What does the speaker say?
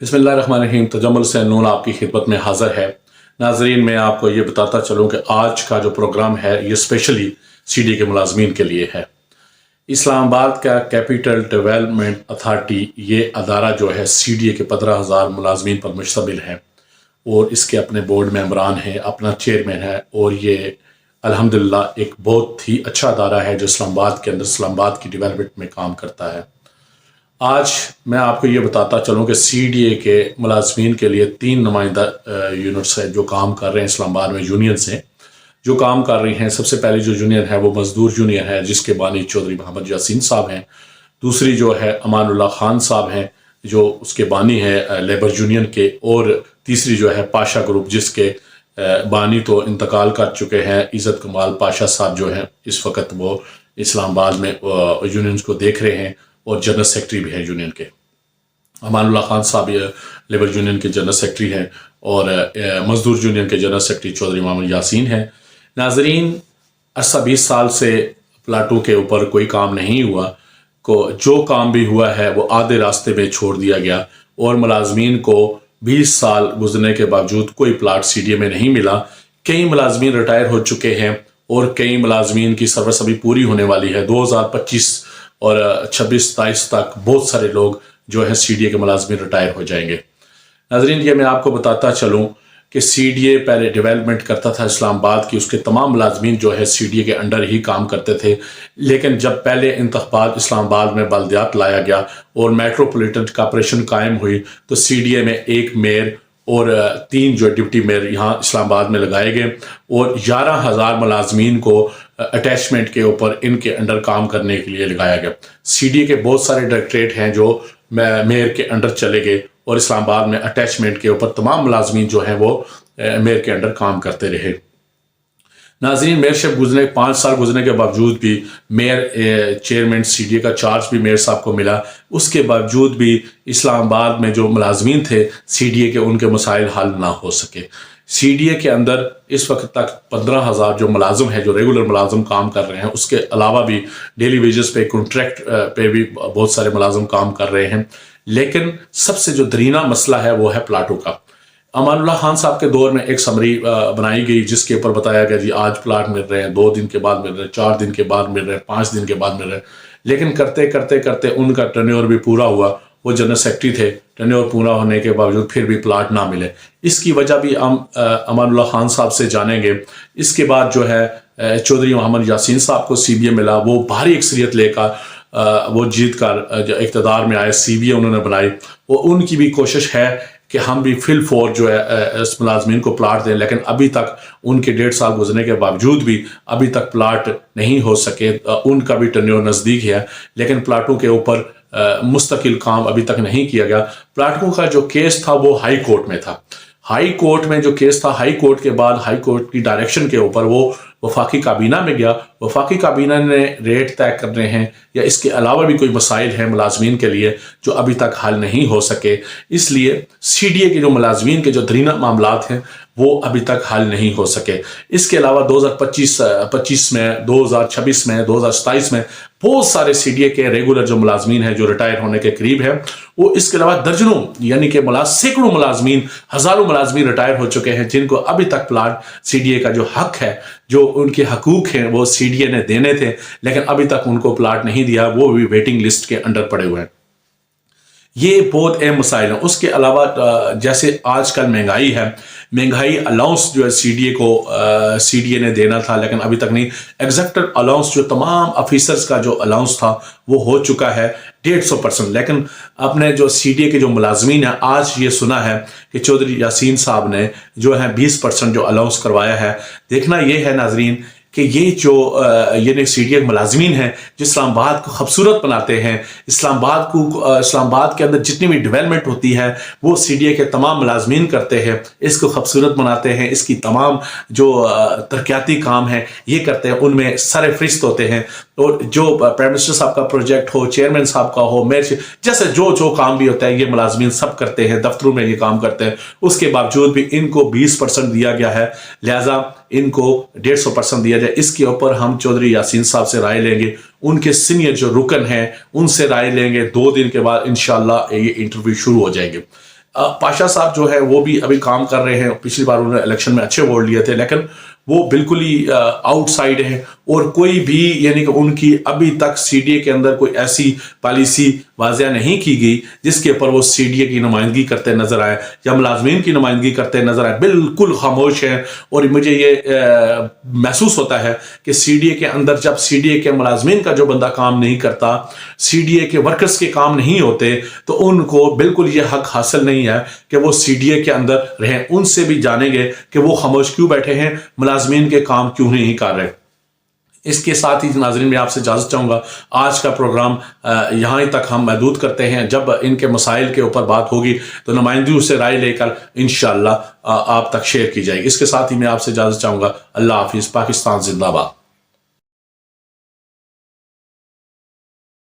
बिस्मिल्लाहिर्रहमानिर्रहीम। तजम्मुल से नून आपकी खिदमत में हाज़िर है। नाजरीन, मैं आपको ये बताता चलूँ कि आज का जो प्रोग्राम है ये स्पेशली सीडी के मुलाजमीन के लिए है। इस्लामाबाद का कैपिटल डेवलपमेंट अथॉरिटी ये अदारा जो है सीडीए के 15,000 मुलाजमीन पर मुश्तमिल है और इसके अपने बोर्ड मेंबरान हैं, अपना चेयरमैन है और ये अल्हम्दुलिल्लाह एक बहुत ही अच्छा अदारा है जो इस्लामाबाद के अंदर इस्लामाबाद की डेवलपमेंट में काम करता है। आज मैं आपको ये बताता चलूँ कि सीडीए के मुलाजमीन के लिए 3 नुमाइंदा यूनिट्स है जो काम कर रहे हैं इस्लामाबाद में, यूनियंस हैं जो काम कर रही हैं। सबसे पहले जो यूनियन है वो मजदूर यूनियन है जिसके बानी चौधरी मोहम्मद यासीन साहब हैं। दूसरी जो है अमानुल्लाह खान साहब हैं जो उसके बानी है लेबर यूनियन के। और तीसरी जो है पाशा ग्रुप जिसके बानी तो इंतकाल कर चुके हैं, इज़्ज़त कमाल पाशा साहब जो हैं इस वक्त वो इस्लामाबाद में यूनियंस को देख रहे हैं और जनरल सेक्रेटरी भी है यूनियन के। अमानुल्लाह खान साहब लेबर यूनियन के जनरल सेक्रेटरी हैं और मजदूर यूनियन के जनरल सेक्रेटरी चौधरी मोहम्मद यासीन हैं। नाजरीन, 20 साल से प्लाटों के ऊपर कोई काम नहीं हुआ, को जो काम भी हुआ है वो आधे रास्ते में छोड़ दिया गया और मुलाजमीन को 20 साल गुजरने के बावजूद कोई प्लाट सीडीए में नहीं मिला। कई मुलाजमीन रिटायर हो चुके हैं और कई मुलाजमीन की सर्विस अभी पूरी होने वाली है। 2025 और 26-27 तक बहुत सारे लोग जो है सीडीए के मुलाजमीन रिटायर हो जाएंगे। नाजरीन, ये मैं आपको बताता चलूँ कि सीडीए पहले डेवलपमेंट करता था इस्लामाबाद की, उसके तमाम मुलाजमीन जो है सीडीए के अंडर ही काम करते थे। लेकिन जब पहले इंतखाबात इस्लामाबाद में बल्दियात लाया गया और मेट्रोपॉलिटन कॉर्पोरेशन कायम हुई तो सीडीए में 1 मेयर और 3 जो डिप्टी मेयर यहाँ इस्लामाबाद में लगाए गए और 11,000 मुलाजमीन को अटैचमेंट के ऊपर इनके अंडर काम करने के लिए लगाया गया। सीडीए के बहुत सारे डायरेक्टरेट हैं जो मेयर के अंडर चले गए और इस्लामाबाद में अटैचमेंट के ऊपर तमाम मुलाजमीन जो हैं वो मेयर के अंडर काम करते रहे। नाज़रीन, मेयरशिप 5 साल गुजरने के बावजूद भी मेयर चेयरमैन सीडीए का चार्ज भी मेयर साहब को मिला। उसके बावजूद भी इस्लामाबाद में जो मुलाजमीन थे सीडीए के, उनके मसाइल हल ना हो सके। सीडीए के अंदर इस वक्त तक 15,000 जो मुलाजम है, जो रेगुलर मुलाजम काम कर रहे हैं, उसके अलावा भी डेली वेजेस पे, कॉन्ट्रैक्ट पे भी बहुत सारे मुलाजम काम कर रहे हैं। लेकिन सबसे जो दरीना मसला है वो है प्लाटों का। अमानुल्लाह खान साहब के दौर में एक समरी बनाई गई जिसके ऊपर बताया गया जी आज प्लाट मिल रहे हैं, 2 दिन के बाद मिल रहे हैं, 4 दिन के बाद मिल रहे हैं, 5 दिन के बाद मिल रहे हैं। लेकिन करते करते करते उनका टर्नओवर भी पूरा हुआ। वो जनरल सेक्रेटरी थे, टर्नओवर पूरा होने के बावजूद फिर भी प्लाट ना मिले। इसकी वजह भी हम अमानुल्लाह खान साहब से जानेंगे। इसके बाद जो है चौधरी मोहम्मद यासीन साहब को सीबीए मिला। वो भारी अक्सरियत लेकर वो जीत कर इक़्तिदार में आए, सीबीए उन्होंने बनाई। वो उनकी भी कोशिश है कि हम भी फिल फॉर जो है इस मुलाजमीन को प्लाट दें, लेकिन अभी तक उनके 1.5 साल गुजरने के बावजूद भी अभी तक प्लाट नहीं हो सके। उनका भी टर्नओवर नज़दीक है लेकिन प्लाटों के ऊपर मुस्तकिल काम अभी तक नहीं किया गया। प्लाटों का जो केस था वो हाई कोर्ट में था। हाई कोर्ट में जो केस था, हाई कोर्ट के बाद हाई कोर्ट की डायरेक्शन के ऊपर वो वफाकी काबीना में गया। वफाकी काबीना ने रेट तय करने हैं या इसके अलावा भी कोई मसाइल हैं मुलाजमीन के लिए जो अभी तक हल नहीं हो सके। इसलिए सीडीए के जो मुलाजमीन के जो दरीना मामलात हैं वो अभी तक हल नहीं हो सके। इसके अलावा 2025 में, 2026 में, 2027 में बहुत सारे सीडीए के रेगुलर जो मुलाजमीन हैं जो रिटायर होने के करीब हैं, वो इसके अलावा दर्जनों यानी कि सैकड़ों मुलाजमीन, हज़ारों मुलाजमीन रिटायर हो चुके हैं जिनको अभी तक प्लाट सीडीए का जो हक है, जो उनके हकूक हैं वो सीडीए ने देने थे लेकिन अभी तक उनको प्लाट नहीं दिया। वो भी वेटिंग लिस्ट के अंडर पड़े हुए हैं। ये बहुत अहम मसाइल हैं। उसके अलावा जैसे आजकल महंगाई है, महंगाई अलाउंस जो है सीडीए को सीडीए ने देना था लेकिन अभी तक नहीं। एग्जेक्टिव अलाउंस जो तमाम ऑफिसर्स का जो अलाउंस था वो हो चुका है 150%। लेकिन अपने जो सीडीए के जो मुलाजमीन हैं, आज ये सुना है कि चौधरी यासीन साहब ने जो है 20% जो अलाउंस करवाया है। देखना ये है नाजरीन कि ये जो ये सीडीए मुलाजमीन हैं जो इस्लामाबाद को खूबसूरत बनाते हैं, इस्लामाबाद के अंदर जितनी भी डेवलपमेंट होती है वो सीडीए के तमाम मुलाजमीन करते हैं, इसको खूबसूरत बनाते हैं। इसकी तमाम जो तरक्याती काम है ये करते हैं, उनमें सर फहरिस्त होते हैं। और जो प्राइम मिनिस्टर साहब का प्रोजेक्ट हो, चेयरमैन साहब का हो, मेयर जैसे जो काम भी होता है ये मुलाजमीन सब करते हैं, दफ्तरों में ये काम करते हैं। उसके बावजूद भी इनको 20% दिया गया है, लिहाजा इनको 150% दिया जाए। इसके ऊपर हम चौधरी यासीन साहब से राय लेंगे, उनके सीनियर जो रुकन हैं उनसे राय लेंगे। 2 दिन के बाद इंशाल्लाह ये इंटरव्यू शुरू हो जाएंगे। پاشا صاحب جو ہے وہ بھی ابھی کام کر رہے ہیں، پچھلی بار انہوں نے الیکشن میں اچھے ووٹ لیے تھے، لیکن وہ بالکل ہی آؤٹ سائڈ ہے، اور کوئی بھی یعنی کہ ان کی ابھی تک سی ڈی اے کے اندر کوئی ایسی پالیسی واضح نہیں کی گئی جس کے اوپر وہ سی ڈی اے کی نمائندگی کرتے نظر آئے یا ملازمین کی نمائندگی کرتے نظر آئے، بالکل خاموش ہیں۔ اور مجھے یہ محسوس ہوتا ہے کہ سی ڈی اے کے اندر جب سی ڈی اے کے ملازمین کا جو بندہ کام نہیں کرتا، سی ڈی اے کے ورکرز کے کام نہیں ہوتے، تو ان کو بالکل یہ حق حاصل نہیں ہے کہ وہ سی ڈی اے کے اندر رہیں۔ ان سے بھی جانیں گے کہ وہ خاموش کیوں بیٹھے ہیں، ملازمین کے کام کیوں نہیں کر رہے۔ اس کے ساتھ ہی ناظرین میں آپ سے اجازت چاہوں گا، آج کا پروگرام یہاں تک ہم محدود کرتے ہیں۔ جب ان کے مسائل کے اوپر بات ہوگی تو نمائندگیوں سے رائے لے کر انشاءاللہ آپ تک شیئر کی جائے گی۔ اس کے ساتھ ہی میں آپ سے اجازت چاہوں گا، اللہ حافظ، پاکستان زندہ باد۔